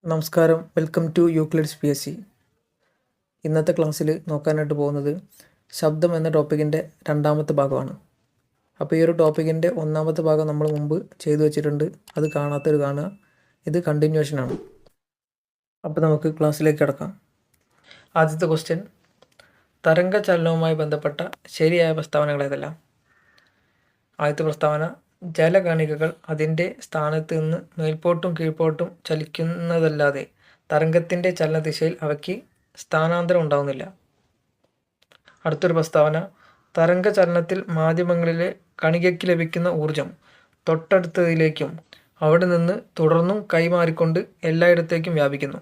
നമസ്കാരം, welcome to Euclid's PSC. ഇന്നത്തെ ക്ലാസ്സിൽ നോക്കാനായിട്ട് പോകുന്നത് ശബ്ദം എന്ന ടോപ്പിക്കിൻ്റെ രണ്ടാമത്തെ ഭാഗമാണ്. അപ്പോൾ ഈ ഒരു ടോപ്പിക്കിൻ്റെ ഒന്നാമത്തെ ഭാഗം നമ്മൾ മുമ്പ് ചെയ്തു വച്ചിട്ടുണ്ട്. അത് കാണാത്തവർ കാണുക. ഇത് കണ്ടിന്യൂഷനാണ്. അപ്പോൾ നമുക്ക് ക്ലാസ്സിലേക്ക് കിടക്കാം. ആദ്യത്തെ ക്വസ്റ്റ്യൻ, തരംഗചലനവുമായി ബന്ധപ്പെട്ട ശരിയായ പ്രസ്താവനകൾ ഏതെല്ലാം? ആദ്യത്തെ പ്രസ്താവന, ജലകണികകൾ അതിൻ്റെ സ്ഥാനത്ത് നിന്ന് മേൽപോട്ടും കീഴ്പോട്ടും ചലിക്കുന്നതല്ലാതെ തരംഗത്തിൻ്റെ ചലനദിശയിൽ അവയ്ക്ക് സ്ഥാനാന്തരം ഉണ്ടാകുന്നില്ല. അടുത്തൊരു പ്രസ്താവന, തരംഗചലനത്തിൽ മാധ്യമങ്ങളിലെ കണികയ്ക്ക് ലഭിക്കുന്ന ഊർജം തൊട്ടടുത്തതിലേക്കും അവിടെ നിന്ന് തുടർന്നും കൈമാറിക്കൊണ്ട് എല്ലായിടത്തേക്കും വ്യാപിക്കുന്നു.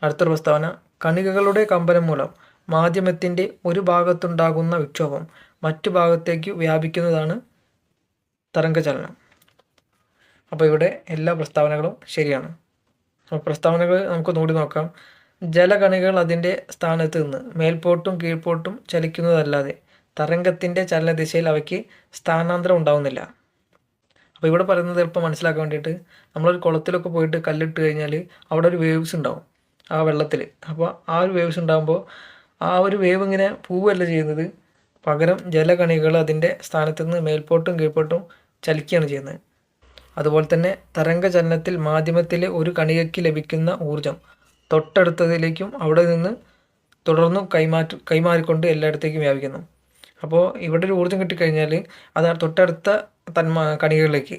അടുത്തൊരു പ്രസ്താവന, കണികകളുടെ കമ്പനം മൂലം മാധ്യമത്തിൻ്റെ ഒരു ഭാഗത്തുണ്ടാകുന്ന വിക്ഷോഭം മറ്റു ഭാഗത്തേക്ക് വ്യാപിക്കുന്നതാണ് തരംഗചലനം. അപ്പോൾ ഇവിടെ എല്ലാ പ്രസ്താവനകളും ശരിയാണ്. അപ്പോൾ പ്രസ്താവനകൾ നമുക്ക് നോക്കി നോക്കാം. ജലകണികൾ അതിൻ്റെ സ്ഥാനത്ത് നിന്ന് മേൽപോട്ടും കീഴ്പോട്ടും ചലിക്കുന്നതല്ലാതെ തരംഗത്തിൻ്റെ ചലനദിശയിൽ അവയ്ക്ക് സ്ഥാനാന്തരം ഉണ്ടാകുന്നില്ല. അപ്പോൾ ഇവിടെ പറയുന്നത് എളുപ്പം മനസ്സിലാക്കാൻ വേണ്ടിയിട്ട്, നമ്മളൊരു കുളത്തിലൊക്കെ പോയിട്ട് കല്ലിട്ട് കഴിഞ്ഞാൽ അവിടെ ഒരു വേവ്സ് ഉണ്ടാവും ആ വെള്ളത്തിൽ. അപ്പോൾ ആ ഒരു വേവ്സ് ഉണ്ടാകുമ്പോൾ ആ ഒരു വേവ് ഇങ്ങനെ പോവുകയല്ല ചെയ്യുന്നത്, പകരം ജലകണികൾ അതിൻ്റെ സ്ഥാനത്ത് നിന്ന് മേൽപോട്ടും കീഴ്പോട്ടും ചലിക്കുകയാണ് ചെയ്യുന്നത്. അതുപോലെ തന്നെ തരംഗചലനത്തിൽ മാധ്യമത്തിലെ ഒരു കണികയ്ക്ക് ലഭിക്കുന്ന ഊർജം തൊട്ടടുത്തതിലേക്കും അവിടെ നിന്ന് തുടർന്നും കൈമാറിക്കൊണ്ട് എല്ലായിടത്തേക്കും വ്യാപിക്കുന്നു. അപ്പോൾ ഇവിടെ ഒരു ഊർജ്ജം കിട്ടിക്കഴിഞ്ഞാൽ അത് തൊട്ടടുത്ത കണികകളിലേക്ക്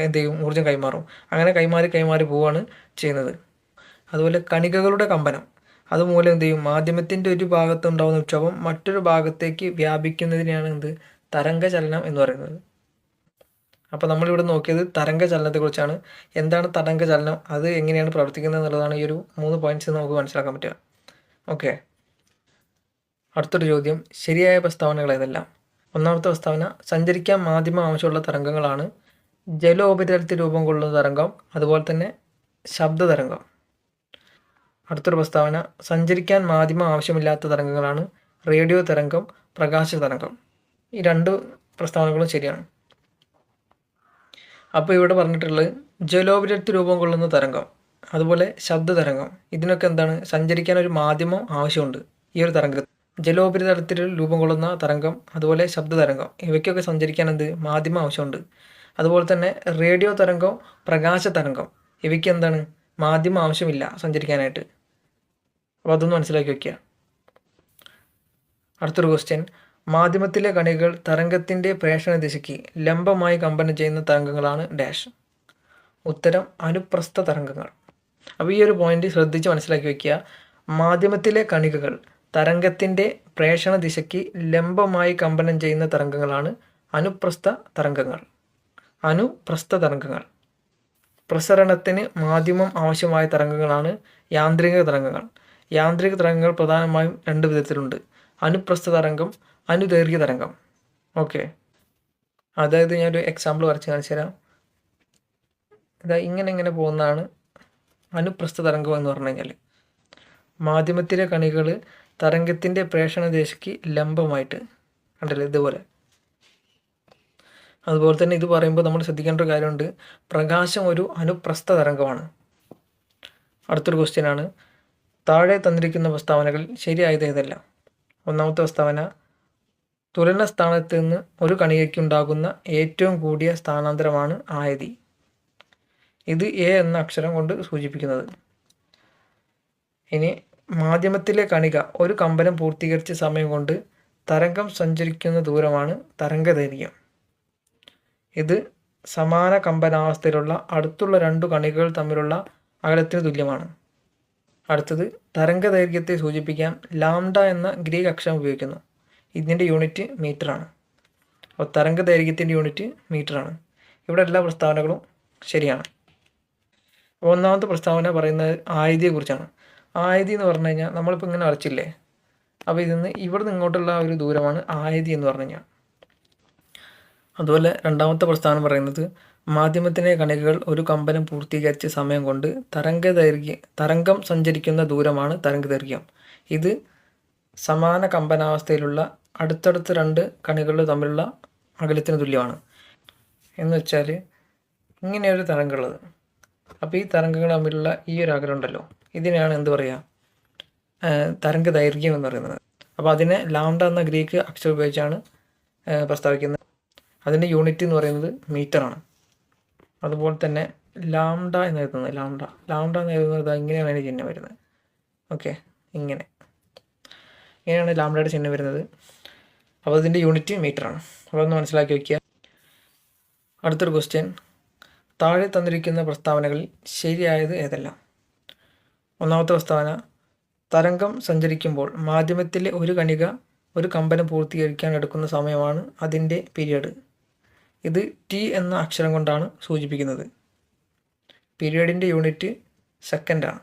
എന്ത് ചെയ്യും, ഊർജ്ജം കൈമാറും. അങ്ങനെ കൈമാറി പോവുകയാണ് ചെയ്യുന്നത്. അതുപോലെ കണികകളുടെ കമ്പനം അതുമൂലം എന്ത് ചെയ്യും, മാധ്യമത്തിൻ്റെ ഒരു ഭാഗത്തുണ്ടാകുന്ന വിക്ഷോഭം മറ്റൊരു ഭാഗത്തേക്ക് വ്യാപിക്കുന്നതിനെയാണ് തരംഗചലനം എന്ന് പറയുന്നത്. അപ്പോൾ നമ്മളിവിടെ നോക്കിയത് തരംഗചലനത്തെക്കുറിച്ചാണ്. എന്താണ് തരംഗചലനം, അത് എങ്ങനെയാണ് പ്രവർത്തിക്കുന്നത് എന്നുള്ളതാണ് ഈ ഒരു 3 പോയിന്റ്സ് നമുക്ക് മനസ്സിലാക്കാൻ പറ്റുക. ഓക്കെ, അടുത്തൊരു ചോദ്യം, ശരിയായ പ്രസ്താവനകൾ ഏതെല്ലാം? ഒന്നാമത്തെ പ്രസ്താവന, സഞ്ചരിക്കാൻ മാധ്യമം ആവശ്യമുള്ള തരംഗങ്ങളാണ് ജലോപരിതലത്തിൽ രൂപം കൊള്ളുന്ന തരംഗം, അതുപോലെ തന്നെ ശബ്ദതരംഗം. അടുത്തൊരു പ്രസ്താവന, സഞ്ചരിക്കാൻ മാധ്യമം ആവശ്യമില്ലാത്ത തരംഗങ്ങളാണ് റേഡിയോ തരംഗം, പ്രകാശ തരംഗം. ഈ 2 പ്രസ്താവനകളും ശരിയാണ്. അപ്പോൾ ഇവിടെ പറഞ്ഞിട്ടുള്ളത് ജലോപരിതലത്തിൽ രൂപം കൊള്ളുന്ന തരംഗം, അതുപോലെ ശബ്ദതരംഗം, ഇതിനൊക്കെ എന്താണ്, സഞ്ചരിക്കാൻ ഒരു മാധ്യമം ആവശ്യമുണ്ട്. ഈ ഒരു തരംഗം ജലോപരിതലത്തിൽ രൂപം കൊള്ളുന്ന തരംഗം, അതുപോലെ ശബ്ദതരംഗം, ഇവയ്ക്കൊക്കെ സഞ്ചരിക്കാൻ മാധ്യമം ആവശ്യമുണ്ട്. അതുപോലെ തന്നെ റേഡിയോ തരംഗം, പ്രകാശ തരംഗം, ഇവയ്ക്ക് എന്താണ്, മാധ്യമം ആവശ്യമില്ല സഞ്ചരിക്കാനായിട്ട്. അപ്പോൾ അതൊന്ന് മനസ്സിലാക്കി വയ്ക്കുക. അടുത്തൊരു ക്വസ്റ്റ്യൻ, മാധ്യമത്തിലെ കണികകൾ തരംഗത്തിൻ്റെ പ്രേഷണ ദിശയ്ക്ക് ലംബമായി കമ്പനം ചെയ്യുന്ന തരംഗങ്ങളാണ് ഡാഷ്. ഉത്തരം അനുപ്രസ്ഥ തരംഗങ്ങൾ. അപ്പോൾ ഈ ഒരു പോയിന്റ് ശ്രദ്ധിച്ച് മനസ്സിലാക്കി വയ്ക്കുക. മാധ്യമത്തിലെ കണികകൾ തരംഗത്തിൻ്റെ പ്രേഷണ ദിശയ്ക്ക് ലംബമായി കമ്പനം ചെയ്യുന്ന തരംഗങ്ങളാണ് അനുപ്രസ്ഥ തരംഗങ്ങൾ. അനുപ്രസ്ഥ തരംഗങ്ങൾ. പ്രസരണത്തിന് മാധ്യമം ആവശ്യമായ തരംഗങ്ങളാണ് യാന്ത്രിക തരംഗങ്ങൾ. യാന്ത്രിക തരംഗങ്ങൾ പ്രധാനമായും 2 വിധത്തിലുണ്ട്, അനുപ്രസ്ഥ തരംഗം, അനുദൈർഘ്യ തരംഗം. ഓക്കെ, അതായത് ഞാനൊരു എക്സാമ്പിൾ വരച്ച് കാണിച്ചു തരാം. ഇതാ ഇങ്ങനെ പോകുന്നതാണ് അനുപ്രസ്ഥ തരംഗം എന്ന് പറഞ്ഞു കഴിഞ്ഞാൽ. മാധ്യമത്തിലെ കണികൾ തരംഗത്തിൻ്റെ പ്രേഷണ ദിശയ്ക്ക് ലംബമായിട്ട് കണ്ടില്ലേ, ഇതുപോലെ. അതുപോലെ തന്നെ ഇത് പറയുമ്പോൾ നമ്മൾ ശ്രദ്ധിക്കേണ്ട ഒരു കാര്യമുണ്ട്, പ്രകാശം ഒരു അനുപ്രസ്ഥ തരംഗമാണ്. അടുത്തൊരു ക്വസ്റ്റ്യനാണ്, താഴെ തന്നിരിക്കുന്ന പ്രസ്താവനകൾ ശരിയായത് ഏതല്ല? ഒന്നാമത്തെ പ്രസ്താവന, തുലന സ്ഥാനത്ത് നിന്ന് ഒരു കണികയ്ക്കുണ്ടാകുന്ന ഏറ്റവും കൂടിയ സ്ഥാനാന്തരമാണ് ആയതി. ഇത് എ എന്ന അക്ഷരം കൊണ്ട് സൂചിപ്പിക്കുന്നത്. ഇനി മാധ്യമത്തിലെ കണിക ഒരു കമ്പനം പൂർത്തീകരിച്ച സമയം കൊണ്ട് തരംഗം സഞ്ചരിക്കുന്ന ദൂരമാണ് തരംഗദൈർഘ്യം. ഇത് സമാന കമ്പനാവസ്ഥയിലുള്ള അടുത്തുള്ള 2 കണികകൾ തമ്മിലുള്ള അകലത്തിന് തുല്യമാണ്. അടുത്തത്, തരംഗദൈർഘ്യത്തെ സൂചിപ്പിക്കാൻ ലാംഡ എന്ന ഗ്രീക്ക് അക്ഷരം ഉപയോഗിക്കുന്നു. ഇതിൻ്റെ യൂണിറ്റ് മീറ്ററാണ്. അപ്പോൾ തരംഗദൈർഘ്യത്തിൻ്റെ യൂണിറ്റ് മീറ്ററാണ്. ഇവിടെ എല്ലാ പ്രസ്താവനകളും ശരിയാണ്. ഒന്നാമത്തെ പ്രസ്താവന പറയുന്നത് ആയതിയെക്കുറിച്ചാണ്. ആയതി എന്ന് പറഞ്ഞു കഴിഞ്ഞാൽ നമ്മളിപ്പോൾ ഇങ്ങനെ വരച്ചില്ലേ, അപ്പോൾ ഇതിന്ന് ഇവിടെ നിന്ന് ഇങ്ങോട്ടുള്ള ഒരു ദൂരമാണ് ആയതി എന്ന് പറഞ്ഞു കഴിഞ്ഞാൽ. അതുപോലെ രണ്ടാമത്തെ പ്രസ്താവന പറയുന്നത്, മാധ്യമത്തിലെ കണികകൾ ഒരു കമ്പനം പൂർത്തീകരിച്ച സമയം കൊണ്ട് തരംഗം സഞ്ചരിക്കുന്ന ദൂരമാണ് തരംഗദൈർഘ്യം. ഇത് സമാന കമ്പനാവസ്ഥയിലുള്ള അടുത്തടുത്ത 2 കണികൾ തമ്മിലുള്ള അകലത്തിന് തുല്യമാണ്. എന്ന് വെച്ചാൽ ഇങ്ങനെയൊരു തരംഗമുള്ളത്, അപ്പോൾ ഈ തരംഗങ്ങൾ തമ്മിലുള്ള ഈ ഒരു അകലം ഉണ്ടല്ലോ, ഇതിനെയാണ് എന്ത് പറയുക, തരംഗ ദൈർഘ്യം എന്ന് പറയുന്നത്. അപ്പോൾ അതിനെ ലാംഡ എന്ന ഗ്രീക്ക് അക്ഷരം ഉപയോഗിച്ചാണ് പ്രസ്താവിക്കുന്നത്. അതിൻ്റെ യൂണിറ്റ് എന്ന് പറയുന്നത് മീറ്ററാണ്. അതുപോലെ തന്നെ ലാംഡ എന്ന് എഴുതുന്നത്, ലാംഡ എന്ന് എഴുതുന്നത് ഇങ്ങനെയാണ് അതിൻ്റെ ചിഹ്നം വരുന്നത്. ഓക്കെ, ഇങ്ങനെയാണ് ലാംഡയുടെ ചിഹ്നം വരുന്നത്. അപ്പോൾ അതിൻ്റെ യൂണിറ്റ് മീറ്ററാണ്. അപ്പോൾ ഒന്ന് മനസ്സിലാക്കി വയ്ക്കുക. അടുത്തൊരു ക്വസ്റ്റ്യൻ, താഴെ തന്നിരിക്കുന്ന പ്രസ്താവനകളിൽ ശരിയായത് ഏതെല്ലാം? ഒന്നാമത്തെ പ്രസ്താവന, തരംഗം സഞ്ചരിക്കുമ്പോൾ മാധ്യമത്തിലെ ഒരു കണിക ഒരു കമ്പനം പൂർത്തീകരിക്കാൻ എടുക്കുന്ന സമയമാണ് അതിൻ്റെ പീരിയഡ്. ഇത് ടി എന്ന അക്ഷരം കൊണ്ടാണ് സൂചിപ്പിക്കുന്നത്. പീരിയഡിൻ്റെ യൂണിറ്റ് സെക്കൻഡാണ്.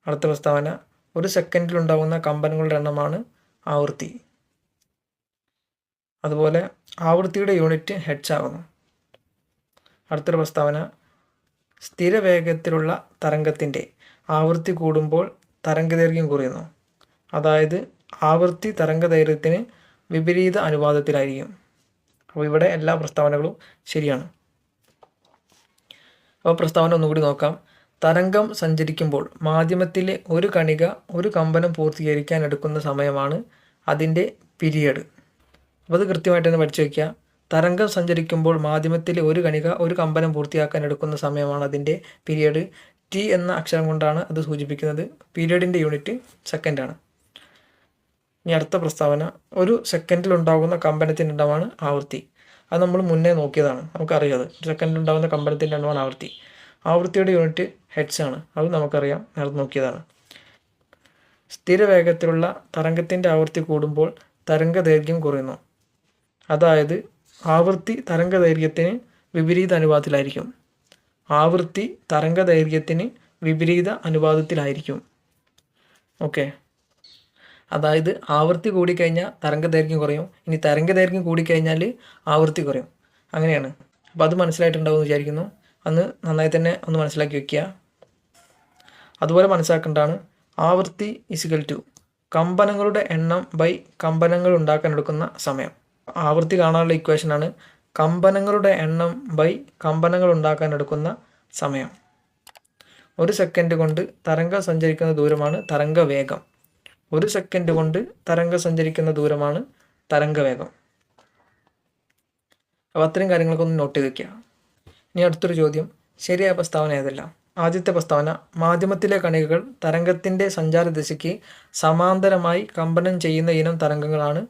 അടുത്ത പ്രസ്താവന, ഒരു സെക്കൻഡിലുണ്ടാകുന്ന കമ്പനങ്ങളുടെ എണ്ണമാണ് ആവൃത്തി. അതുപോലെ ആവൃത്തിയുടെ യൂണിറ്റ് ഹെർട്സ് ആകുന്നു. അടുത്തൊരു പ്രസ്താവന, സ്ഥിരവേഗത്തിലുള്ള തരംഗത്തിൻ്റെ ആവൃത്തി കൂടുമ്പോൾ തരംഗദൈർഘ്യം കുറയുന്നു. അതായത് ആവൃത്തി തരംഗദൈർഘ്യത്തിന് വിപരീത അനുപാതത്തിലായിരിക്കും. അപ്പോൾ ഇവിടെ എല്ലാ പ്രസ്താവനകളും ശരിയാണ്. അപ്പോൾ പ്രസ്താവന ഒന്നുകൂടി നോക്കാം. തരംഗം സഞ്ചരിക്കുമ്പോൾ മാധ്യമത്തിലെ ഒരു കണിക ഒരു കമ്പനം പൂർത്തീകരിക്കാൻ എടുക്കുന്ന സമയമാണ് അതിൻ്റെ പീരിയഡ്. അപ്പോൾ അത് കൃത്യമായിട്ട് തന്നെ പഠിച്ചു വയ്ക്കുക. തരംഗം സഞ്ചരിക്കുമ്പോൾ മാധ്യമത്തിലെ ഒരു കണിക ഒരു കമ്പനം പൂർത്തിയാക്കാൻ എടുക്കുന്ന സമയമാണ് അതിൻ്റെ പീരിയഡ്. ടി എന്ന അക്ഷരം കൊണ്ടാണ് അത് സൂചിപ്പിക്കുന്നത്. പീരിയഡിൻ്റെ യൂണിറ്റ് സെക്കൻഡാണ്. ഇനി അടുത്ത പ്രസ്താവന, ഒരു സെക്കൻഡിലുണ്ടാകുന്ന കമ്പനത്തിൻ്റെ എണ്ണമാണ് ആവൃത്തി. അത് നമ്മൾ മുന്നേ നോക്കിയതാണ്, നമുക്കറിയാം. അത് ഒരു സെക്കൻഡിലുണ്ടാകുന്ന കമ്പനത്തിൻ്റെ എണ്ണമാണ് ആവൃത്തി. ആവൃത്തിയുടെ യൂണിറ്റ് ഹെർട്സ് ആണ്, അത് നമുക്കറിയാം, നേരത്തെ നോക്കിയതാണ്. സ്ഥിരവേഗത്തിലുള്ള തരംഗത്തിൻ്റെ ആവൃത്തി കൂടുമ്പോൾ തരംഗദൈർഘ്യം കുറയുന്നു. അതായത് ആവൃത്തി തരംഗദൈർഘ്യത്തിന് വിപരീത അനുപാതത്തിലായിരിക്കും. ആവൃത്തി തരംഗദൈർഘ്യത്തിന് വിപരീത അനുപാതത്തിലായിരിക്കും. ഓക്കെ, അതായത് ആവൃത്തി കൂടിക്കഴിഞ്ഞാൽ തരംഗദൈർഘ്യം കുറയും. ഇനി തരംഗദൈർഘ്യം കൂടിക്കഴിഞ്ഞാൽ ആവൃത്തി കുറയും. അങ്ങനെയാണ്. അപ്പോൾ അത് മനസ്സിലായിട്ടുണ്ടാവും എന്ന് വിചാരിക്കുന്നു. അന്ന് നന്നായി തന്നെ ഒന്ന് മനസ്സിലാക്കി വയ്ക്കുക. അതുപോലെ മനസ്സിലാക്കേണ്ടതാണ്, ആവൃത്തി ഇസിക്കൽ ടു കമ്പനങ്ങളുടെ എണ്ണം ബൈ കമ്പനങ്ങൾ ഉണ്ടാക്കാൻ എടുക്കുന്ന സമയം. ആവൃത്തി കാണാനുള്ള ഇക്വേഷനാണ് കമ്പനങ്ങളുടെ എണ്ണം ബൈ കമ്പനങ്ങൾ ഉണ്ടാക്കാൻ എടുക്കുന്ന സമയം. ഒരു സെക്കൻഡ് കൊണ്ട് തരംഗം സഞ്ചരിക്കുന്ന ദൂരമാണ് തരംഗവേഗം. ഒരു സെക്കൻഡ് കൊണ്ട് തരംഗം സഞ്ചരിക്കുന്ന ദൂരമാണ് തരംഗവേഗം. അപ്പോൾ അത്രയും കാര്യങ്ങളൊക്കെ ഒന്ന് നോട്ട് ചെയ്ത് വയ്ക്കുക. ഇനി അടുത്തൊരു ചോദ്യം, ശരിയായ പ്രസ്താവന ഏതെല്ലാം? ആദ്യത്തെ പ്രസ്താവന, മാധ്യമത്തിലെ കണികകൾ തരംഗത്തിൻ്റെ സഞ്ചാരദിശയ്ക്ക് സമാന്തരമായി കമ്പനം ചെയ്യുന്ന ഇനം തരംഗങ്ങളാണ്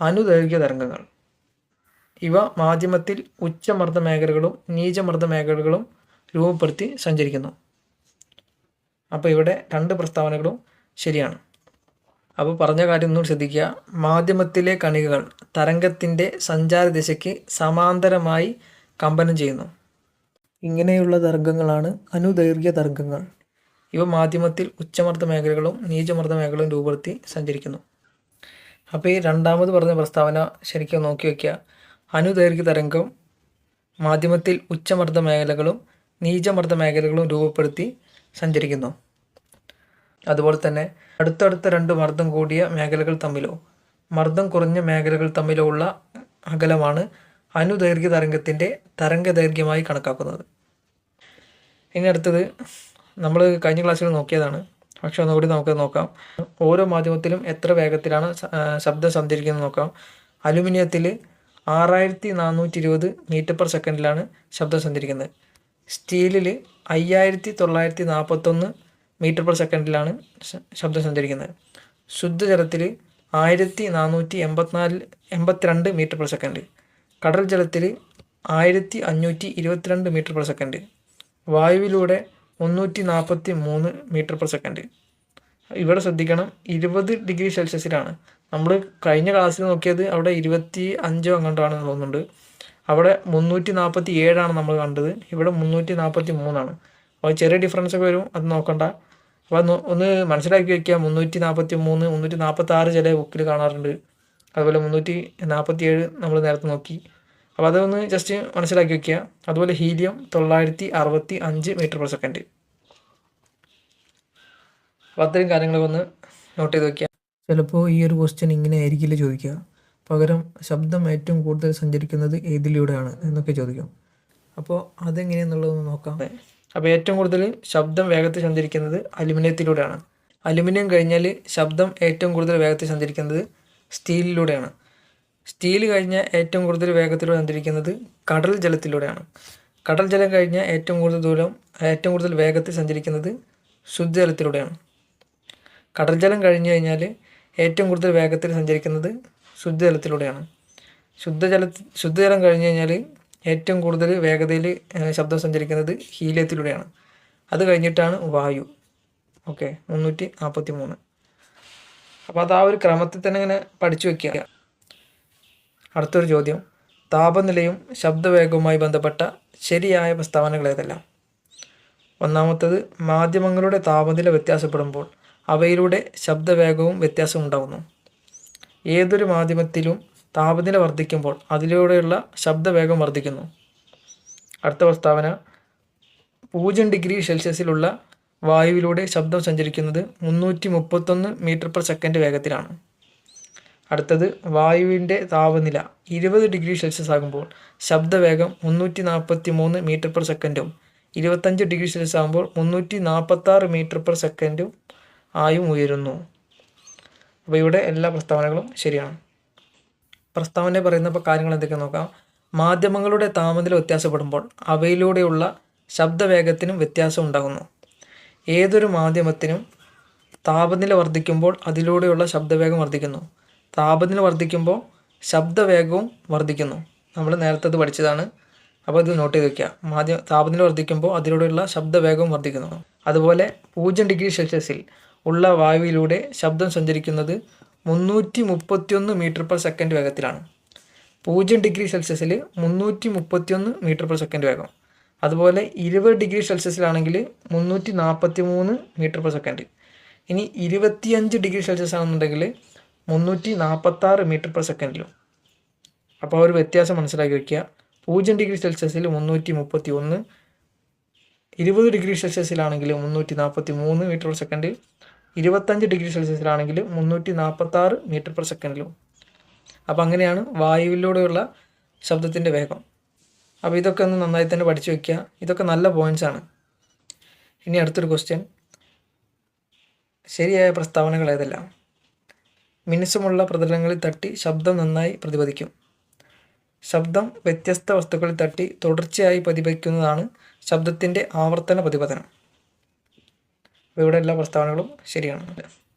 അനുദൈർഘ്യ തരംഗങ്ങൾ. ഇവ മാധ്യമത്തിൽ ഉച്ചമർദ്ദ മേഖലകളും നീചമർദ്ദ മേഖലകളും രൂപപ്പെടുത്തി സഞ്ചരിക്കുന്നു. അപ്പോൾ ഇവിടെ രണ്ട് പ്രസ്താവനകളും ശരിയാണ്. അപ്പോൾ പറഞ്ഞ കാര്യം ഒന്നും ശ്രദ്ധിക്കുക. മാധ്യമത്തിലെ കണികകൾ തരംഗത്തിൻ്റെ സഞ്ചാരദിശയ്ക്ക് സമാന്തരമായി കമ്പനം ചെയ്യുന്നു. ഇങ്ങനെയുള്ള തരംഗങ്ങളാണ് അനുദൈർഘ്യ തരംഗങ്ങൾ. ഇവ മാധ്യമത്തിൽ ഉച്ചമർദ്ദ മേഖലകളും നീചമർദ്ദ മേഖലകളും രൂപപ്പെടുത്തി സഞ്ചരിക്കുന്നു. അപ്പോൾ ഈ രണ്ടാമത് പറഞ്ഞ പ്രസ്താവന ശരിക്കും നോക്കി വയ്ക്കുക. അനുദൈർഘ്യ തരംഗം മാധ്യമത്തിൽ ഉച്ചമർദ്ദ മേഖലകളും നീചമർദ്ദ മേഖലകളും രൂപപ്പെടുത്തി സഞ്ചരിക്കുന്നു. അതുപോലെ തന്നെ അടുത്തടുത്ത രണ്ട് മർദ്ദം കൂടിയ മേഖലകൾ തമ്മിലോ മർദ്ദം കുറഞ്ഞ മേഖലകൾ തമ്മിലോ ഉള്ള അകലമാണ് അനുദൈർഘ്യ തരംഗത്തിൻ്റെ തരംഗദൈർഘ്യമായി കണക്കാക്കുന്നത്. ഇനി അടുത്തത് നമ്മൾ കഴിഞ്ഞ ക്ലാസ്സിൽ നോക്കിയതാണ്, പക്ഷെ ഒന്നുകൂടി നമുക്ക് നോക്കാം. ഓരോ മാധ്യമത്തിലും എത്ര വേഗത്തിലാണ് ശബ്ദം സഞ്ചരിക്കുന്നത് നോക്കാം. അലുമിനിയത്തിൽ 6420 മീറ്റർ പെർ സെക്കൻഡിലാണ് ശബ്ദം സഞ്ചരിക്കുന്നത്. സ്റ്റീലിൽ 5941 മീറ്റർ പെർ സെക്കൻഡിലാണ് ശബ്ദം സഞ്ചരിക്കുന്നത്. ശുദ്ധജലത്തിൽ 1482 മീറ്റർ പെർ സെക്കൻഡ്. കടൽ ജലത്തിൽ 1522 മീറ്റർ പെർ സെക്കൻഡ്. വായുവിലൂടെ 343 മീറ്റർ പെർ സെക്കൻഡ്. ഇവിടെ ശ്രദ്ധിക്കണം, 20 ഡിഗ്രി സെൽഷ്യസിലാണ്. നമ്മൾ കഴിഞ്ഞ ക്ലാസ്സിൽ നോക്കിയത് അവിടെ 25 അങ്ങോട്ടാണ് തോന്നുന്നുണ്ട്. അവിടെ 347 നമ്മൾ കണ്ടത്, ഇവിടെ 343. അപ്പോൾ ചെറിയ ഡിഫറൻസ് ഒക്കെ വരും, അത് നോക്കണ്ട. അപ്പോൾ ഒന്ന് മനസ്സിലാക്കി വയ്ക്കുക. 343, 346 ചില ബുക്കിൽ കാണാറുണ്ട്. അതുപോലെ 347 നമ്മൾ നേരത്തെ നോക്കി. അപ്പോൾ അതൊന്ന് ജസ്റ്റ് മനസ്സിലാക്കി വയ്ക്കുക. അതുപോലെ ഹീലിയം 965 മീറ്റർ പെർ സെക്കൻഡ്. അപ്പോൾ അത്രയും കാര്യങ്ങളൊക്കെ ഒന്ന് നോട്ട് ചെയ്ത് വയ്ക്കുക. ചിലപ്പോൾ ഈ ഒരു ക്വസ്റ്റ്യൻ ഇങ്ങനെ ആയിരിക്കില്ല ചോദിക്കുക. പകരം ശബ്ദം ഏറ്റവും കൂടുതൽ സഞ്ചരിക്കുന്നത് ഏതിലൂടെയാണ് എന്നൊക്കെ ചോദിക്കും. അപ്പോൾ അതെങ്ങനെയെന്നുള്ളതൊന്ന് നോക്കാം. അപ്പോൾ ഏറ്റവും കൂടുതൽ ശബ്ദം വേഗത്തിൽ സഞ്ചരിക്കുന്നത് അലുമിനിയത്തിലൂടെയാണ്. അലുമിനിയം കഴിഞ്ഞാൽ ശബ്ദം ഏറ്റവും കൂടുതൽ വേഗത്തിൽ സഞ്ചരിക്കുന്നത് സ്റ്റീലിലൂടെയാണ്. സ്റ്റീൽ കഴിഞ്ഞാൽ ഏറ്റവും കൂടുതൽ വേഗത്തിലൂടെ സഞ്ചരിക്കുന്നത് കടൽ ജലത്തിലൂടെയാണ്. കടൽ ജലം കഴിഞ്ഞാൽ ഏറ്റവും കൂടുതൽ വേഗത്തിൽ സഞ്ചരിക്കുന്നത് ശുദ്ധജലത്തിലൂടെയാണ്. കടൽ ജലം കഴിഞ്ഞു കഴിഞ്ഞാൽ ഏറ്റവും കൂടുതൽ വേഗത്തിൽ സഞ്ചരിക്കുന്നത് ശുദ്ധജലത്തിലൂടെയാണ്. ശുദ്ധജലം കഴിഞ്ഞു കഴിഞ്ഞാൽ ഏറ്റവും കൂടുതൽ വേഗതയിൽ ശബ്ദം സഞ്ചരിക്കുന്നത് ഹീലിയത്തിലൂടെയാണ്. അത് കഴിഞ്ഞിട്ടാണ് വായു. ഓക്കെ, 343. അപ്പോൾ അത് ആ ഒരു ക്രമത്തിൽ തന്നെ ഇങ്ങനെ പഠിച്ചു വയ്ക്കുക. അടുത്തൊരു ചോദ്യം, താപനിലയും ശബ്ദവേഗവുമായി ബന്ധപ്പെട്ട ശരിയായ പ്രസ്താവനകൾ ഏതെല്ലാം? ഒന്നാമത്തത്, മാധ്യമങ്ങളുടെ താപനില വ്യത്യാസപ്പെടുമ്പോൾ അവയിലൂടെ ശബ്ദവേഗവും വ്യത്യാസം ഉണ്ടാകുന്നു. ഏതൊരു മാധ്യമത്തിലും താപനില വർദ്ധിക്കുമ്പോൾ അതിലൂടെയുള്ള ശബ്ദവേഗം വർദ്ധിക്കുന്നു. അടുത്ത പ്രസ്താവന, 0 ഡിഗ്രി സെൽഷ്യസിലുള്ള വായുവിലൂടെ ശബ്ദം സഞ്ചരിക്കുന്നത് 331 മീറ്റർ/സെക്കൻഡ് വേഗത്തിലാണ്. അടുത്തത്, വായുവിൻ്റെ താപനില 20 ഡിഗ്രി സെൽഷ്യസ് ആകുമ്പോൾ ശബ്ദവേഗം 343 മീറ്റർ/സെക്കൻഡും 25 ഡിഗ്രി സെൽഷ്യസ് ആകുമ്പോൾ 346 മീറ്റർ/സെക്കൻഡും ആയും ഉയരുന്നു. അപ്പോൾ ഇവിടെ എല്ലാ പ്രസ്താവനകളും ശരിയാണ്. പ്രസ്താവന പറയുന്ന കാര്യങ്ങൾ എന്തൊക്കെ നോക്കാം. മാധ്യമങ്ങളുടെ താപനില വ്യത്യാസപ്പെടുമ്പോൾ അവയിലൂടെയുള്ള ശബ്ദവേഗത്തിനും വ്യത്യാസം ഉണ്ടാകുന്നു. ഏതൊരു മാധ്യമത്തിനും താപനില വർദ്ധിക്കുമ്പോൾ അതിലൂടെയുള്ള ശബ്ദവേഗം വർദ്ധിക്കുന്നു. താപനില വർദ്ധിക്കുമ്പോൾ ശബ്ദവേഗവും വർദ്ധിക്കുന്നു. നമ്മൾ നേരത്തെ അത് പഠിച്ചതാണ്. അപ്പോൾ ഇത് നോട്ട് ചെയ്ത് വയ്ക്കുക. താപനില വർദ്ധിക്കുമ്പോൾ അതിലൂടെയുള്ള ശബ്ദവേഗവും വർദ്ധിക്കുന്നു. അതുപോലെ 0 ഡിഗ്രി സെൽഷ്യസിൽ ഉള്ള വായുവിലൂടെ ശബ്ദം സഞ്ചരിക്കുന്നത് 331 മീറ്റർ/സെക്കൻഡ് വേഗത്തിലാണ്. 0 ഡിഗ്രി സെൽഷ്യസിൽ 331 മീറ്റർ/സെക്കൻഡ് വേഗം. അതുപോലെ 20 ഡിഗ്രി സെൽഷ്യസിലാണെങ്കിൽ 343 മീറ്റർ/സെക്കൻഡ്. ഇനി 25 ഡിഗ്രി സെൽഷ്യസ് ആണെന്നുണ്ടെങ്കിൽ 346 മീറ്റർ/സെക്കൻഡിലും. അപ്പോൾ ഒരു വ്യത്യാസം മനസ്സിലാക്കി വയ്ക്കുക. 0 ഡിഗ്രി സെൽഷ്യസിൽ 331, 20 ഡിഗ്രി സെൽഷ്യസിലാണെങ്കിൽ 343 മീറ്റർ/സെക്കൻഡ്, 25 ഡിഗ്രി സെൽഷ്യസിലാണെങ്കിൽ 346 മീറ്റർ/സെക്കൻഡിലും. അപ്പോൾ അങ്ങനെയാണ് വായുവിലൂടെയുള്ള ശബ്ദത്തിൻ്റെ വേഗം. അപ്പോൾ ഇതൊക്കെ ഒന്ന് നന്നായി തന്നെ പഠിച്ചു വയ്ക്കുക. ഇതൊക്കെ നല്ല പോയിൻറ്റ്സാണ്. ഇനി അടുത്തൊരു ക്വസ്റ്റ്യൻ, ശരിയായ പ്രസ്താവനകൾ ഏതെല്ലാം? മിനുസമുള്ള പ്രതലങ്ങളിൽ തട്ടി ശബ്ദം നന്നായി പ്രതിപദിക്കും. ശബ്ദം വ്യത്യസ്ത വസ്തുക്കളിൽ തട്ടി തുടർച്ചയായി പ്രതിപദിക്കുന്നതാണ് ശബ്ദത്തിൻ്റെ ആവർത്തന പ്രതിപതനം. ഇവിടെ എല്ലാ പ്രസ്താവനകളും ശരിയാണ്.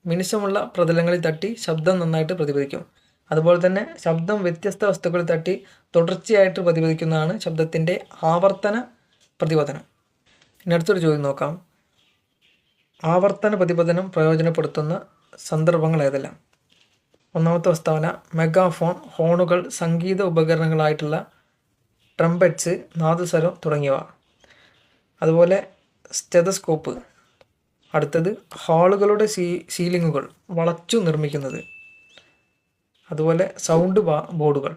മിനുസമുള്ള പ്രതലങ്ങളിൽ തട്ടി ശബ്ദം നന്നായിട്ട് പ്രതിപദിക്കും. അതുപോലെ തന്നെ ശബ്ദം വ്യത്യസ്ത വസ്തുക്കളിൽ തട്ടി തുടർച്ചയായിട്ട് പ്രതിപദിക്കുന്നതാണ് ശബ്ദത്തിൻ്റെ ആവർത്തന പ്രതിപതനം. ഇനി അടുത്തൊരു ചോദ്യം നോക്കാം. ആവർത്തന പ്രതിപതനം പ്രയോജനപ്പെടുത്തുന്ന സന്ദർഭങ്ങൾ ഏതെല്ലാം? ഒന്നാമത്തെ പ്രസ്താവന, മെഗാഫോൺ, ഹോണുകൾ, സംഗീത ഉപകരണങ്ങളായിട്ടുള്ള ട്രംപറ്റ്സ്, നാദസ്വരം തുടങ്ങിയവ. അതുപോലെ സ്റ്റെതസ്കോപ്പ്. അടുത്തത്, ഹാളുകളുടെ സീലിങ്ങുകൾ വളച്ചു നിർമ്മിക്കുന്നത്. അതുപോലെ സൗണ്ട് ബോർഡുകൾ.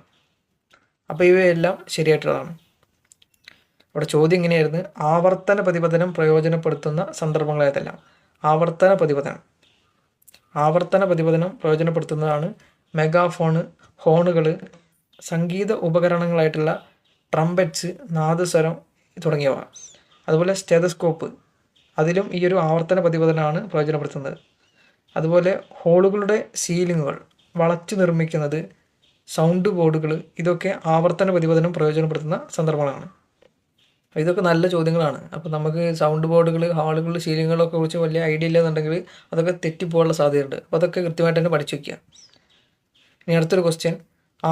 അപ്പോൾ ഇവയെല്ലാം ശരിയായിട്ടുള്ളതാണ്. അവിടെ ചോദ്യം ഇങ്ങനെയായിരുന്നു, ആവർത്തന പ്രതിപതനം പ്രയോജനപ്പെടുത്തുന്ന സന്ദർഭങ്ങൾ ഏതെല്ലാം? ആവർത്തന പ്രതിപതനം പ്രയോജനപ്പെടുത്തുന്നതാണ് മെഗാഫോണ്, ഹോണുകൾ, സംഗീത ഉപകരണങ്ങളായിട്ടുള്ള ട്രംപറ്റ്സ്, നാദസ്വരം തുടങ്ങിയവ. അതുപോലെ സ്റ്റെതസ്കോപ്പ്, അതിലും ഈ ഒരു ആവർത്തന പ്രതിപതനമാണ് പ്രയോജനപ്പെടുത്തുന്നത്. അതുപോലെ ഹോളുകളുടെ സീലിങ്ങുകൾ വളച്ചു നിർമ്മിക്കുന്നത്, സൗണ്ട് ബോർഡുകൾ, ഇതൊക്കെ ആവർത്തന പ്രതിപതനം പ്രയോജനപ്പെടുത്തുന്ന സന്ദർഭങ്ങളാണ്. ഇതൊക്കെ നല്ല ചോദ്യങ്ങളാണ്. അപ്പോൾ നമുക്ക് സൗണ്ട് ബോർഡുകൾ, ഹാളുകൾ, സീലിങ്ങുകളൊക്കെ കുറിച്ച് വലിയ ഐഡിയ ഇല്ലെന്നുണ്ടെങ്കിൽ അതൊക്കെ തെറ്റിപ്പോകാനുള്ള സാധ്യതയുണ്ട്. അപ്പോൾ അതൊക്കെ കൃത്യമായിട്ട് തന്നെ പഠിച്ചു വയ്ക്കുക. ഇനി അടുത്തൊരു ക്വസ്റ്റ്യൻ,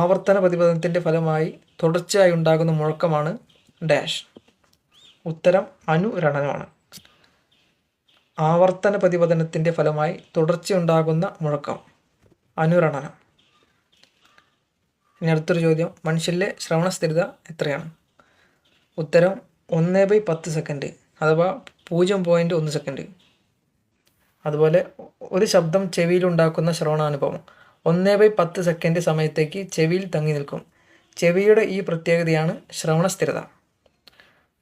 ആവർത്തന പ്രതിപതനത്തിൻ്റെ ഫലമായി തുടർച്ചയായി ഉണ്ടാകുന്ന മുഴക്കമാണ് ഡാഷ്. ഉത്തരം അനുരണനമാണ്. ആവർത്തന പ്രതിപതനത്തിൻ്റെ ഫലമായി തുടർച്ചയുണ്ടാകുന്ന മുഴക്കം അനുരണനം. ഇനി അടുത്തൊരു ചോദ്യം, മനുഷ്യരിലെ ശ്രവണസ്ഥിരത എത്രയാണ്? ഉത്തരം 1/10 സെക്കൻഡ്, അഥവാ 0.1 സെക്കൻഡ്. അതുപോലെ ഒരു ശബ്ദം ചെവിയിലുണ്ടാക്കുന്ന ശ്രവണാനുഭവം 1/10 സെക്കൻഡ് സമയത്തേക്ക് ചെവിയിൽ തങ്ങി നിൽക്കും. ചെവിയുടെ ഈ പ്രത്യേകതയാണ് ശ്രവണസ്ഥിരത.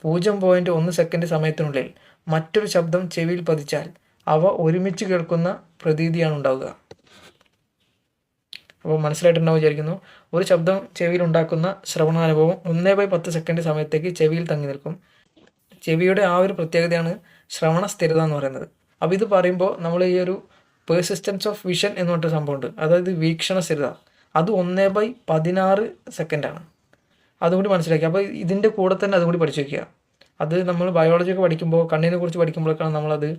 0.1 സെക്കൻഡ് സമയത്തിനുള്ളിൽ മറ്റൊരു ശബ്ദം ചെവിയിൽ പതിച്ചാൽ അവ ഒരുമിച്ച് കേൾക്കുന്ന പ്രതീതിയാണ് ഉണ്ടാവുക. അപ്പോൾ മനസ്സിലായിട്ടുണ്ടാവും വിചാരിക്കുന്നു. ഒരു ശബ്ദം ചെവിയിൽ ഉണ്ടാക്കുന്ന ശ്രവണാനുഭവം 1/10 സെക്കൻഡ് സമയത്തേക്ക് ചെവിയിൽ തങ്ങി നിൽക്കും. ചെവിയുടെ ആ ഒരു പ്രത്യേകതയാണ് ശ്രവണ സ്ഥിരത എന്ന് പറയുന്നത്. അപ്പോൾ ഇത് പറയുമ്പോൾ നമ്മൾ ഈ ഒരു പേഴ്സിസ്റ്റൻസ് ഓഫ് വിഷൻ എന്ന് പറഞ്ഞിട്ട് സംഭവമുണ്ട്, അതായത് വീക്ഷണ സ്ഥിരത, അത് 1/16 സെക്കൻഡാണ്. അതുകൂടി മനസ്സിലാക്കി. അപ്പോൾ ഇതിൻ്റെ കൂടെ തന്നെ അതും കൂടി പഠിച്ചു വയ്ക്കുക. അത് നമ്മൾ ബയോളജി ഒക്കെ പഠിക്കുമ്പോൾ, കണ്ണിനെ കുറിച്ച് പഠിക്കുമ്പോഴൊക്കെയാണ് നമ്മളത്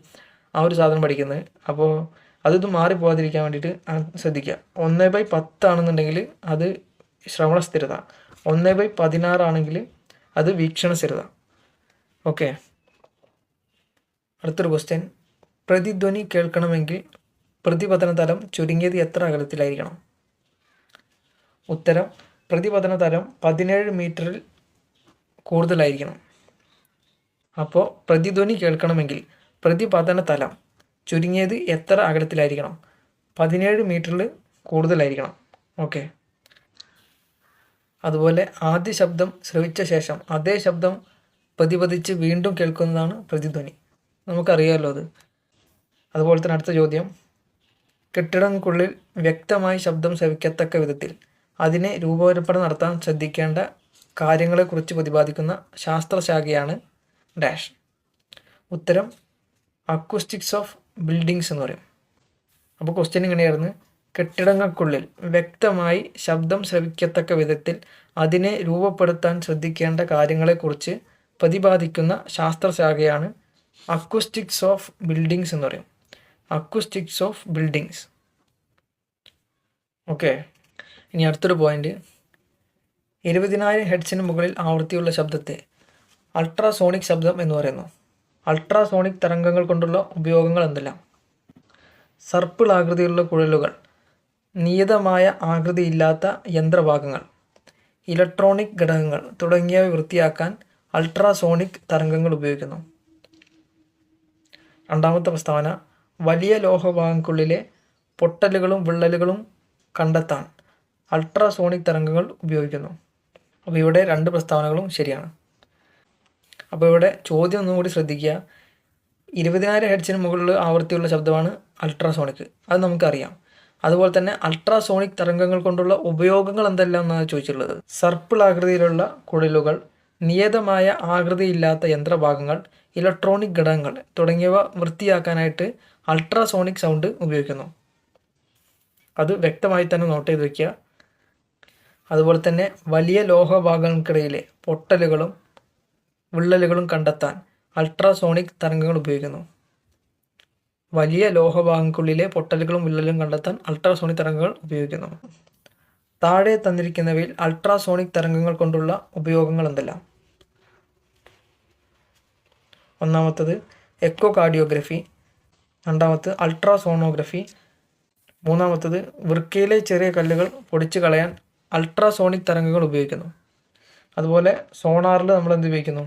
ആ ഒരു സാധനം പഠിക്കുന്നത്. അപ്പോൾ അതിത് മാറിപ്പോകാതിരിക്കാൻ വേണ്ടിയിട്ട് ശ്രദ്ധിക്കുക. 1/10 ആണെന്നുണ്ടെങ്കിൽ അത് ശ്രവണ സ്ഥിരത, 1/16 ആണെങ്കിൽ അത് വീക്ഷണ സ്ഥിരത. ഓക്കെ, അടുത്തൊരു ക്വസ്റ്റ്യൻ. പ്രതിധ്വനി കേൾക്കണമെങ്കിൽ പ്രതിപതന തലം ചുരുങ്ങിയത് എത്ര അകലത്തിലായിരിക്കണം? ഉത്തരം, പ്രതിപതന തലം 17 മീറ്ററിൽ കൂടുതലായിരിക്കണം. അപ്പോൾ പ്രതിധ്വനി കേൾക്കണമെങ്കിൽ പ്രതിപതന തലം ചുരുങ്ങിയത് എത്ര അകലത്തിലായിരിക്കണം? 17 മീറ്ററിൽ കൂടുതലായിരിക്കണം. ഓക്കെ, അതുപോലെ ആദ്യ ശബ്ദം ശ്രവിച്ച ശേഷം അതേ ശബ്ദം പ്രതിപദിച്ച് വീണ്ടും കേൾക്കുന്നതാണ് പ്രതിധ്വനി. നമുക്കറിയാമല്ലോ അത്. അതുപോലെ തന്നെ അടുത്ത ചോദ്യം. കെട്ടിടങ്ങൾക്കുള്ളിൽ വ്യക്തമായി ശബ്ദം ശ്രവിക്കത്തക്ക വിധത്തിൽ അതിനെ രൂപകൽപ്പന നടത്താൻ ശ്രദ്ധിക്കേണ്ട കാര്യങ്ങളെക്കുറിച്ച് പ്രതിപാദിക്കുന്ന ശാസ്ത്രശാഖയാണ് ഡാഷ്. ഉത്തരം, അക്കൂസ്റ്റിക്സ് ഓഫ് ബിൽഡിങ്സ് എന്ന് പറയും. അപ്പോൾ ക്വസ്റ്റ്യൻ ഇങ്ങനെയായിരുന്നു. കെട്ടിടങ്ങൾക്കുള്ളിൽ വ്യക്തമായി ശബ്ദം ശ്രവിക്കത്തക്ക വിധത്തിൽ അതിനെ രൂപപ്പെടുത്താൻ ശ്രദ്ധിക്കേണ്ട കാര്യങ്ങളെക്കുറിച്ച് പ്രതിപാദിക്കുന്ന ശാസ്ത്രശാഖയാണ് അക്കൂസ്റ്റിക്സ് ഓഫ് ബിൽഡിങ്സ് എന്ന് പറയും. അക്കൂസ്റ്റിക്സ് ഓഫ് ബിൽഡിങ്സ്. ഓക്കെ, ഇനി അടുത്തൊരു പോയിന്റ്. 20,000 ഹെർട്സിന് മുകളിൽ ആവൃത്തിയുള്ള ശബ്ദത്തെ അൾട്രാസോണിക് ശബ്ദം എന്ന് പറയുന്നു. അൾട്രാസോണിക് തരംഗങ്ങൾ കൊണ്ടുള്ള ഉപയോഗങ്ങൾ എന്തെല്ലാം? സർപ്പിൾ ആകൃതിയിലുള്ള കുഴലുകൾ, നിയതമായ ആകൃതിയില്ലാത്ത യന്ത്രഭാഗങ്ങൾ, ഇലക്ട്രോണിക് ഘടകങ്ങൾ തുടങ്ങിയവ വൃത്തിയാക്കാൻ അൾട്രാസോണിക് തരംഗങ്ങൾ ഉപയോഗിക്കുന്നു. രണ്ടാമത്തെ പ്രസ്താവന. വലിയ ലോഹഭാഗങ്ങൾക്കുള്ളിലെ പൊട്ടലുകളും വിള്ളലുകളും കണ്ടെത്താൻ അൾട്രാസോണിക് തരംഗങ്ങൾ ഉപയോഗിക്കുന്നു. അപ്പോൾ ഇവിടെ 2 പ്രസ്താവനകളും ശരിയാണ്. അപ്പോൾ ഇവിടെ ചോദ്യം ഒന്നും കൂടി ശ്രദ്ധിക്കുക. 20,000 ഹെർട്സിന് മുകളിൽ ആവൃത്തിയുള്ള ശബ്ദമാണ് അൾട്രാസോണിക്, അത് നമുക്കറിയാം. അതുപോലെ തന്നെ അൾട്രാസോണിക് തരംഗങ്ങൾ കൊണ്ടുള്ള ഉപയോഗങ്ങൾ എന്തെല്ലാം എന്നാണ് ചോദിച്ചിട്ടുള്ളത്. സർപ്പിൾ ആകൃതിയിലുള്ള കുഴലുകൾ, നിയതമായ ആകൃതിയില്ലാത്ത യന്ത്രഭാഗങ്ങൾ, ഇലക്ട്രോണിക് ഘടകങ്ങൾ തുടങ്ങിയവ വൃത്തിയാക്കാനായിട്ട് അൾട്രാസോണിക് സൗണ്ട് ഉപയോഗിക്കുന്നു. അത് വ്യക്തമായി തന്നെ നോട്ട് ചെയ്ത് വയ്ക്കുക. അതുപോലെ തന്നെ വലിയ ലോഹഭാഗങ്ങൾക്കിടയിലെ പൊട്ടലുകളും വിള്ളലുകളും കണ്ടെത്താൻ അൾട്രാസോണിക് തരംഗങ്ങൾ ഉപയോഗിക്കുന്നു. വലിയ ലോഹഭാഗങ്ങൾക്കുള്ളിലെ പൊട്ടലുകളും വിള്ളലും കണ്ടെത്താൻ അൾട്രാസോണിക് തരംഗങ്ങൾ ഉപയോഗിക്കുന്നു. താഴെ തന്നിരിക്കുന്നവയിൽ അൾട്രാസോണിക് തരംഗങ്ങൾ കൊണ്ടുള്ള ഉപയോഗങ്ങൾ എന്തെല്ലാം? ഒന്നാമത്തത് എക്കോ കാർഡിയോഗ്രഫി, രണ്ടാമത്തത് അൾട്രാസോണോഗ്രഫി, മൂന്നാമത്തത് വൃക്കയിലെ ചെറിയ കല്ലുകൾ പൊടിച്ചു കളയാൻ അൾട്രാസോണിക് തരംഗങ്ങൾ ഉപയോഗിക്കുന്നു. അതുപോലെ സോണാറിൽ നമ്മൾ എന്ത് ഉപയോഗിക്കുന്നു?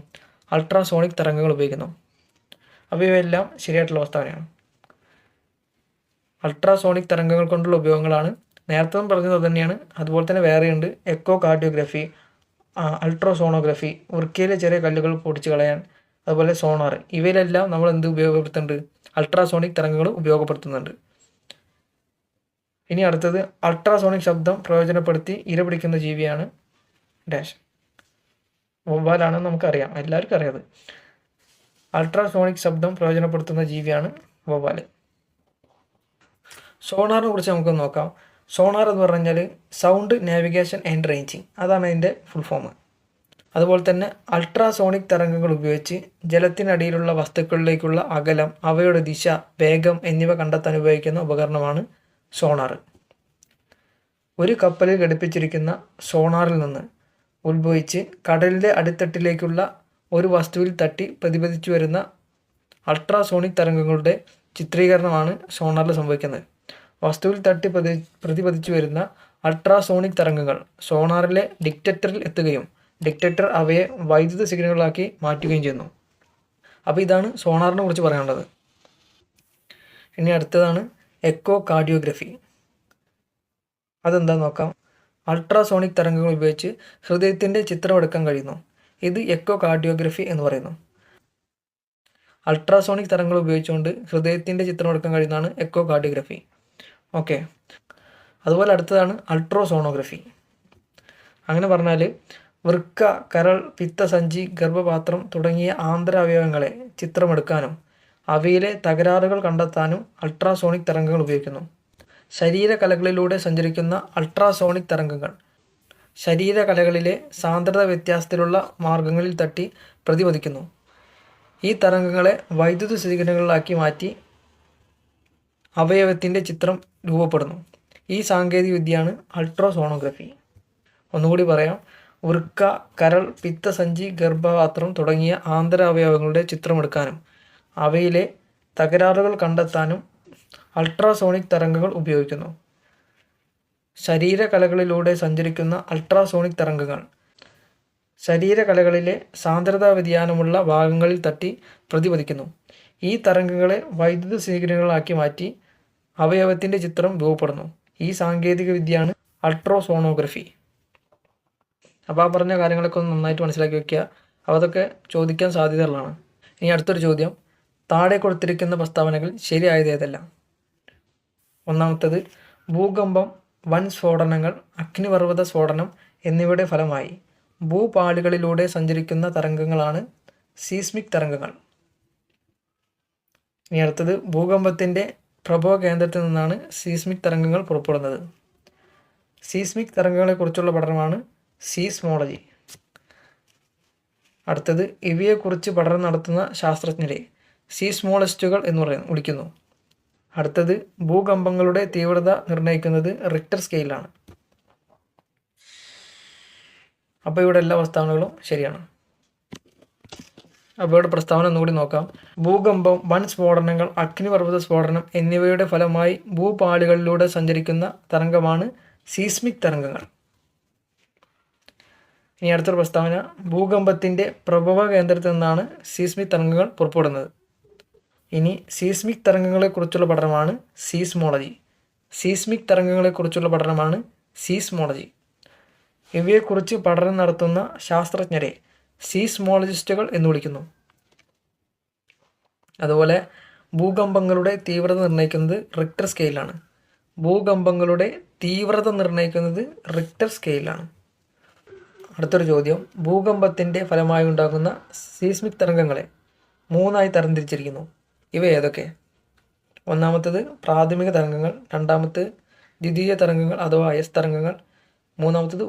അൾട്രാസോണിക് തരംഗങ്ങൾ ഉപയോഗിക്കുന്നു. അപ്പോൾ ഇവയെല്ലാം ശരിയായിട്ടുള്ള പ്രസ്താവനയാണ്. അൾട്രാസോണിക് തരംഗങ്ങൾ കൊണ്ടുള്ള ഉപയോഗങ്ങളാണ്. നേരത്തെ പറഞ്ഞത് തന്നെയാണ്. അതുപോലെ തന്നെ വേറെയുണ്ട്. എക്കോ കാർഡിയോഗ്രഫി, അൾട്രാസോണോഗ്രഫി, വൃക്കയിലെ ചെറിയ കല്ലുകൾ പൊടിച്ചു കളയാൻ, അതുപോലെ സോണാർ. ഇവയിലെല്ലാം നമ്മൾ എന്ത് ഉപയോഗപ്പെടുത്തുന്നുണ്ട്? അൾട്രാസോണിക് തരംഗങ്ങൾ ഉപയോഗപ്പെടുത്തുന്നുണ്ട്. ഇനി അടുത്തത് അൾട്രാസോണിക് ശബ്ദം പ്രയോജനപ്പെടുത്തി ഇരപിടിക്കുന്ന ജീവിയാണ് ഡാഷ്. വവ്വാലാണെന്ന് നമുക്കറിയാം, എല്ലാവർക്കും അറിയാം. അൾട്രാസോണിക് ശബ്ദം പ്രയോജനപ്പെടുത്തുന്ന ജീവിയാണ് വവ്വാല്. സോണാറിനെ കുറിച്ച് നമുക്ക് നോക്കാം. സോണാർ എന്ന് പറഞ്ഞാൽ സൗണ്ട് നാവിഗേഷൻ ആൻഡ് റേഞ്ചിങ്, അതാണ് അതിൻ്റെ ഫുൾ ഫോം. അതുപോലെ തന്നെ അൾട്രാസോണിക് തരംഗങ്ങൾ ഉപയോഗിച്ച് ജലത്തിനടിയിലുള്ള വസ്തുക്കളിലേക്കുള്ള അകലം, അവയുടെ ദിശ, വേഗം എന്നിവ കണ്ടെത്താൻ ഉപയോഗിക്കുന്ന ഉപകരണമാണ് സോണാർ. ഒരു കപ്പലിൽ ഘടിപ്പിച്ചിരിക്കുന്ന സോണാറിൽ നിന്ന് ഉത്ഭവിച്ച് കടലിൻ്റെ അടിത്തട്ടിലേക്കുള്ള ഒരു വസ്തുവിൽ തട്ടി പ്രതിപദിച്ചു വരുന്ന അൾട്രാസോണിക് തരംഗങ്ങളുടെ ചിത്രീകരണമാണ് സോണാറിൽ സംഭവിക്കുന്നത്. വസ്തുവിൽ തട്ടി പ്രതിപദിച്ചു വരുന്ന അൾട്രാസോണിക് തരംഗങ്ങൾ സോണാറിലെ ഡിറ്റക്ടറിൽ എത്തുകയും ഡിറ്റക്ടർ അവയെ വൈദ്യുത സിഗ്നലുകളാക്കി മാറ്റുകയും ചെയ്യുന്നു. അപ്പോൾ ഇതാണ് സോണാറിനെ കുറിച്ച് പറയാനുള്ളത്. ഇനി അടുത്തതാണ് എക്കോ കാർഡിയോഗ്രഫി. അതെന്താണെന്ന് നോക്കാം. അൾട്രാസോണിക് തരംഗങ്ങൾ ഉപയോഗിച്ച് ഹൃദയത്തിൻ്റെ ചിത്രം എടുക്കാൻ കഴിയുന്നു. ഇത് എക്കോ കാർഡിയോഗ്രഫി എന്ന് പറയുന്നു. അൾട്രാസോണിക് തരംഗങ്ങൾ ഉപയോഗിച്ചുകൊണ്ട് ഹൃദയത്തിൻ്റെ ചിത്രം എടുക്കാൻ കഴിയുന്നതാണ് എക്കോ കാർഡിയോഗ്രഫി. ഓക്കെ, അതുപോലെ അടുത്തതാണ് അൾട്രാസോണോഗ്രഫി. അങ്ങനെ പറഞ്ഞാൽ വൃക്ക, കരൾ, പിത്തസഞ്ചി, ഗർഭപാത്രം തുടങ്ങിയ ആന്തര അവയവങ്ങളെ ചിത്രമെടുക്കാനും അവയിലെ തകരാറുകൾ കണ്ടെത്താനും അൾട്രാസോണിക് തരംഗങ്ങൾ ഉപയോഗിക്കുന്നു. ശരീരകലകളിലൂടെ സഞ്ചരിക്കുന്ന അൾട്രാസോണിക് തരംഗങ്ങൾ ശരീരകലകളിലെ സാന്ദ്രത വ്യത്യാസത്തിലുള്ള മാർഗങ്ങളിൽ തട്ടി പ്രതിപദിക്കുന്നു. ഈ തരംഗങ്ങളെ വൈദ്യുത സിഗ്നലുകളാക്കി മാറ്റി അവയവത്തിൻ്റെ ചിത്രം രൂപപ്പെടുന്നു. ഈ സാങ്കേതിക വിദ്യയാണ് അൾട്രാസോണോഗ്രഫി. ഒന്നുകൂടി പറയാം. വൃക്ക, കരൾ, പിത്തസഞ്ചി, ഗർഭപാത്രം തുടങ്ങിയ ആന്തര അവയവങ്ങളുടെ ചിത്രമെടുക്കാനും അവയിലെ തകരാറുകൾ കണ്ടെത്താനും അൾട്രാസോണിക് തരംഗങ്ങൾ ഉപയോഗിക്കുന്നു. ശരീരകലകളിലൂടെ സഞ്ചരിക്കുന്ന അൾട്രാസോണിക് തരംഗങ്ങൾ ശരീരകലകളിലെ സാന്ദ്രതാ വ്യതിയാനമുള്ള ഭാഗങ്ങളിൽ തട്ടി പ്രതിപദിക്കുന്നു. ഈ തരംഗങ്ങളെ വൈദ്യുത സിഗ്നലുകളാക്കി മാറ്റി അവയവത്തിൻ്റെ ചിത്രം രൂപപ്പെടുന്നു. ഈ സാങ്കേതിക വിദ്യയാണ് അൾട്രാസോണോഗ്രഫി. അപ്പോൾ ആ പറഞ്ഞ കാര്യങ്ങളൊക്കെ ഒന്ന് നന്നായിട്ട് മനസ്സിലാക്കി വയ്ക്കുക. അപ്പോൾ അതൊക്കെ ചോദിക്കാൻ സാധ്യതയുള്ളതാണ്. ഇനി അടുത്തൊരു ചോദ്യം. താഴെ കൊടുത്തിരിക്കുന്ന പ്രസ്താവനകൾ ശരിയായത് ഏതെല്ലാം? ഒന്നാമത്തേത്, ഭൂകമ്പം, വൻ സ്ഫോടനങ്ങൾ, അഗ്നിപർവ്വത സ്ഫോടനം എന്നിവയുടെ ഫലമായി ഭൂപാളികളിലൂടെ സഞ്ചരിക്കുന്ന തരംഗങ്ങളാണ് സീസ്മിക് തരംഗങ്ങൾ. ഇനി അടുത്തത്, ഭൂകമ്പത്തിൻ്റെ പ്രഭവ കേന്ദ്രത്തിൽ നിന്നാണ് സീസ്മിക് തരംഗങ്ങൾ പുറപ്പെടുന്നത്. സീസ്മിക് തരംഗങ്ങളെക്കുറിച്ചുള്ള പഠനമാണ് സീസ്മോളജി. അടുത്തത്, ഇവയെക്കുറിച്ച് പഠനം നടത്തുന്ന ശാസ്ത്രജ്ഞരെ സീസ്മോളജിസ്റ്റുകൾ എന്ന് വിളിക്കുന്നു. അടുത്തത്, ഭൂകമ്പങ്ങളുടെ തീവ്രത നിർണ്ണയിക്കുന്നത് റിക്ടർ സ്കെയിലാണ്. അപ്പോൾ ഇവിടെ എല്ലാ പ്രസ്താവനകളും ശരിയാണ്. അപ്പോൾ ഇവിടെ പ്രസ്താവന ഒന്നുകൂടി നോക്കാം. ഭൂകമ്പം, വൻ സ്ഫോടനങ്ങൾ, അഗ്നിപർവ്വത സ്ഫോടനം എന്നിവയുടെ ഫലമായി ഭൂപാളികളിലൂടെ സഞ്ചരിക്കുന്ന തരംഗമാണ് സീസ്മിക് തരംഗങ്ങൾ. ഇനി അടുത്തൊരു പ്രസ്താവന, ഭൂകമ്പത്തിൻ്റെ പ്രഭവ കേന്ദ്രത്തിൽ നിന്നാണ് സീസ്മിക് തരംഗങ്ങൾ പുറപ്പെടുന്നത്. ഇനി സീസ്മിക് തരംഗങ്ങളെക്കുറിച്ചുള്ള പഠനമാണ് സീസ്മോളജി. സീസ്മിക് തരംഗങ്ങളെക്കുറിച്ചുള്ള പഠനമാണ് സീസ്മോളജി. ഇവയെക്കുറിച്ച് പഠനം നടത്തുന്ന ശാസ്ത്രജ്ഞരെ സീസ്മോളജിസ്റ്റുകൾ എന്ന് വിളിക്കുന്നു. അതുപോലെ ഭൂകമ്പങ്ങളുടെ തീവ്രത നിർണ്ണയിക്കുന്നത് റിക്ടർ സ്കെയിലാണ്. ഭൂകമ്പങ്ങളുടെ തീവ്രത നിർണ്ണയിക്കുന്നത് റിക്ടർ സ്കെയിലാണ്. അടുത്തൊരു ചോദ്യം, ഭൂകമ്പത്തിൻ്റെ ഫലമായി ഉണ്ടാകുന്ന സീസ്മിക് തരംഗങ്ങളെ 3ആയി തരംതിരിച്ചിരിക്കുന്നു. ഇവ ഏതൊക്കെ? ഒന്നാമത്തേത് പ്രാഥമിക തരംഗങ്ങൾ, രണ്ടാമത്തേത് ദ്വിതീയ തരംഗങ്ങൾ അഥവാ എസ് തരംഗങ്ങൾ, മൂന്നാമത്തേത്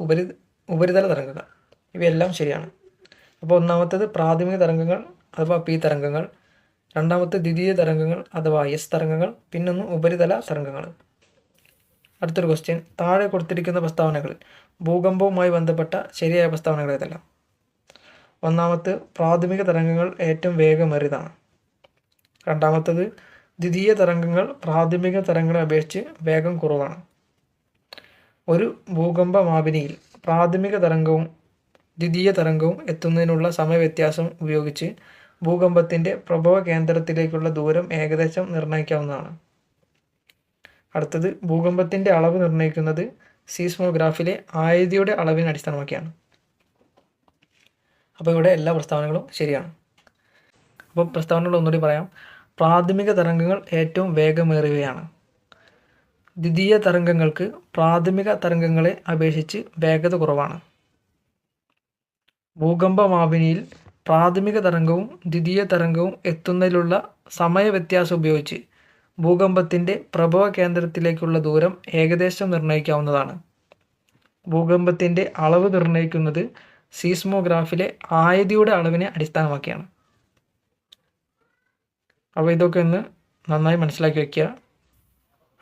ഉപരിതല തരംഗങ്ങൾ. ഇവയെല്ലാം ശരിയാണ്. അപ്പോൾ ഒന്നാമത്തേത് പ്രാഥമിക തരംഗങ്ങൾ അഥവാ പി തരംഗങ്ങൾ, രണ്ടാമത്തെ ദ്വിതീയ തരംഗങ്ങൾ അഥവാ എസ് തരംഗങ്ങൾ, പിന്നൊന്ന് ഉപരിതല തരംഗങ്ങൾ. അടുത്തൊരു ക്വസ്റ്റ്യൻ, താഴെ കൊടുത്തിരിക്കുന്ന പ്രസ്താവനകളിൽ ഭൂകമ്പവുമായി ബന്ധപ്പെട്ട ശരിയായ പ്രസ്താവനകൾ ഏതെല്ലാം? ഒന്നാമത്തെ, പ്രാഥമിക തരംഗങ്ങൾ ഏറ്റവും വേഗമേറിയതാണ്. രണ്ടാമത്തേത്, ദ്വിതീയ തരംഗങ്ങൾ പ്രാഥമിക തരംഗങ്ങളെ അപേക്ഷിച്ച് വേഗം കുറവാണ്. ഒരു ഭൂകമ്പ മാപിനിയിൽ പ്രാഥമിക തരംഗവും ദ്വിതീയ തരംഗവും എത്തുന്നതിനുള്ള സമയവ്യത്യാസം ഉപയോഗിച്ച് ഭൂകമ്പത്തിൻ്റെ പ്രഭവ കേന്ദ്രത്തിലേക്കുള്ള ദൂരം ഏകദേശം നിർണ്ണയിക്കാവുന്നതാണ്. അടുത്തത്, ഭൂകമ്പത്തിൻ്റെ അളവ് നിർണ്ണയിക്കുന്നത് സീസ്മോഗ്രാഫിലെ ആയതിയുടെ അളവിനെ അടിസ്ഥാനമാക്കിയാണ്. അപ്പോൾ ഇവിടെ എല്ലാ പ്രസ്താവനകളും ശരിയാണ്. അപ്പോൾ പ്രസ്താവനകൾ ഒന്നുകൂടി പറയാം. പ്രാഥമിക തരംഗങ്ങൾ ഏറ്റവും വേഗമേറിയവയാണ്. ദ്വിതീയ തരംഗങ്ങൾക്ക് പ്രാഥമിക തരംഗങ്ങളെ അപേക്ഷിച്ച് വേഗത കുറവാണ്. ഭൂകമ്പ മാപിനിയിൽ പ്രാഥമിക തരംഗവും ദ്വിതീയ തരംഗവും എത്തുന്നതിലുള്ള സമയവ്യത്യാസം ഉപയോഗിച്ച് ഭൂകമ്പത്തിൻ്റെ പ്രഭവ കേന്ദ്രത്തിലേക്കുള്ള ദൂരം ഏകദേശം നിർണ്ണയിക്കാവുന്നതാണ്. ഭൂകമ്പത്തിൻ്റെ അളവ് നിർണ്ണയിക്കുന്നത് സീസ്മോഗ്രാഫിലെ ആയതിയുടെ അളവിനെ അടിസ്ഥാനമാക്കിയാണ്. അപ്പോൾ ഇതൊക്കെ ഒന്ന് നന്നായി മനസ്സിലാക്കി വയ്ക്കുക.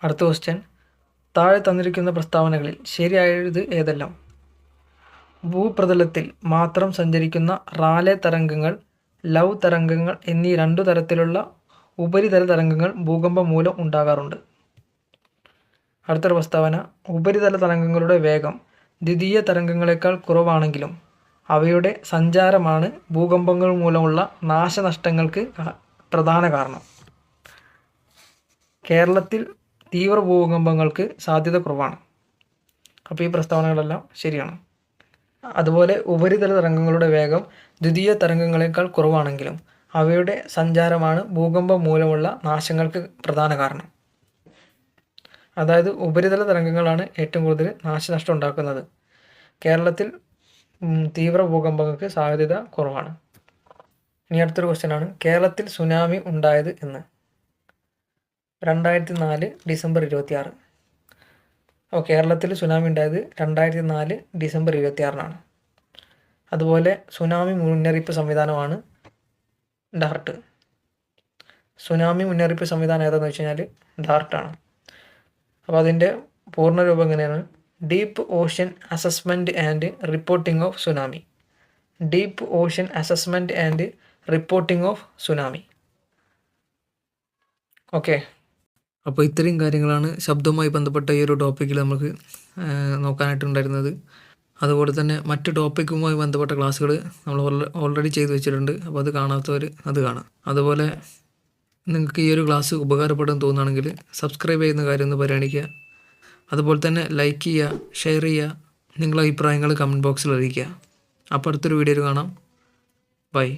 അടുത്ത ക്വസ്റ്റ്യൻ, താഴെ തന്നിരിക്കുന്ന പ്രസ്താവനകളിൽ ശരിയായത് ഏതെല്ലാം? ഭൂപ്രതലത്തിൽ മാത്രം സഞ്ചരിക്കുന്ന റാലെ തരംഗങ്ങൾ, ലവ് തരംഗങ്ങൾ എന്നീ 2 തരത്തിലുള്ള ഉപരിതല തരംഗങ്ങൾ ഭൂകമ്പം മൂലം ഉണ്ടാകാറുണ്ട്. അടുത്തൊരു പ്രസ്താവന, ഉപരിതല തരംഗങ്ങളുടെ വേഗം ദ്വിതീയ തരംഗങ്ങളെക്കാൾ കുറവാണെങ്കിലും അവയുടെ സഞ്ചാരമാണ് ഭൂകമ്പങ്ങൾ മൂലമുള്ള നാശനഷ്ടങ്ങൾക്ക് പ്രധാന കാരണം. കേരളത്തിൽ തീവ്ര ഭൂകമ്പങ്ങൾക്ക് സാധ്യത കുറവാണ്. അപ്പോൾ ഈ പ്രസ്താവനകളെല്ലാം ശരിയാണ്. അതുപോലെ ഉപരിതല തരംഗങ്ങളുടെ വേഗം ദ്വിതീയ തരംഗങ്ങളെക്കാൾ കുറവാണെങ്കിലും അവയുടെ സഞ്ചാരമാണ് ഭൂകമ്പം മൂലമുള്ള നാശങ്ങൾക്ക് പ്രധാന കാരണം. അതായത് ഉപരിതല തരംഗങ്ങളാണ് ഏറ്റവും കൂടുതൽ നാശനഷ്ടം ഉണ്ടാക്കുന്നത്. കേരളത്തിൽ തീവ്ര ഭൂകമ്പങ്ങൾക്ക് സാധ്യത കുറവാണ്. ഇനി അടുത്തൊരു ക്വസ്റ്റ്യനാണ്, കേരളത്തിൽ സുനാമി ഉണ്ടായത് എന്ന്. 2004 ഡിസംബർ 26. അപ്പോൾ കേരളത്തിൽ സുനാമി ഉണ്ടായത് 2004 ഡിസംബർ 26-നാണ്. അതുപോലെ സുനാമി മുന്നറിയിപ്പ് സംവിധാനമാണ് ഡാർട്ട്. സുനാമി മുന്നറിയിപ്പ് സംവിധാനം ഏതാണെന്ന് വെച്ച് കഴിഞ്ഞാൽ ഡാർട്ടാണ്. അപ്പോൾ അതിൻ്റെ പൂർണ്ണരൂപം എങ്ങനെയാണ്? Deep ocean assessment and reporting of tsunami. Deep ocean assessment and reporting of tsunami. Okay, അപ്പോൾ ഇത്രയും കാര്യങ്ങളാണ് ശബ്ദവുമായി ബന്ധപ്പെട്ട ഈ ഒരു ടോപ്പിക്കിൽ നമുക്ക് നോക്കാനായിട്ടുണ്ടായിരുന്നത്. അതുപോലെ തന്നെ മറ്റ് ടോപ്പിക്കുമായി ബന്ധപ്പെട്ട ക്ലാസ്സുകൾ നമ്മൾ ഓൾറെഡി ചെയ്തു വെച്ചിട്ടുണ്ട്. അപ്പോൾ അത് കാണാത്തവർ അത് കാണാം. അതുപോലെ നിങ്ങൾക്ക് ഈ ഒരു ക്ലാസ് ഉപകാരപ്പെടുമെന്ന് തോന്നുകയാണെങ്കിൽ സബ്സ്ക്രൈബ് ചെയ്യുന്ന കാര്യം ഒന്ന് പരിഗണിക്കുക. അതുപോലെ തന്നെ ലൈക്ക് ചെയ്യുക, ഷെയർ ചെയ്യുക, നിങ്ങളുടെ അഭിപ്രായങ്ങൾ കമൻറ്റ് ബോക്സിൽ അറിയിക്കുക. അപ്പോൾ അടുത്തൊരു വീഡിയോയിൽ കാണാം.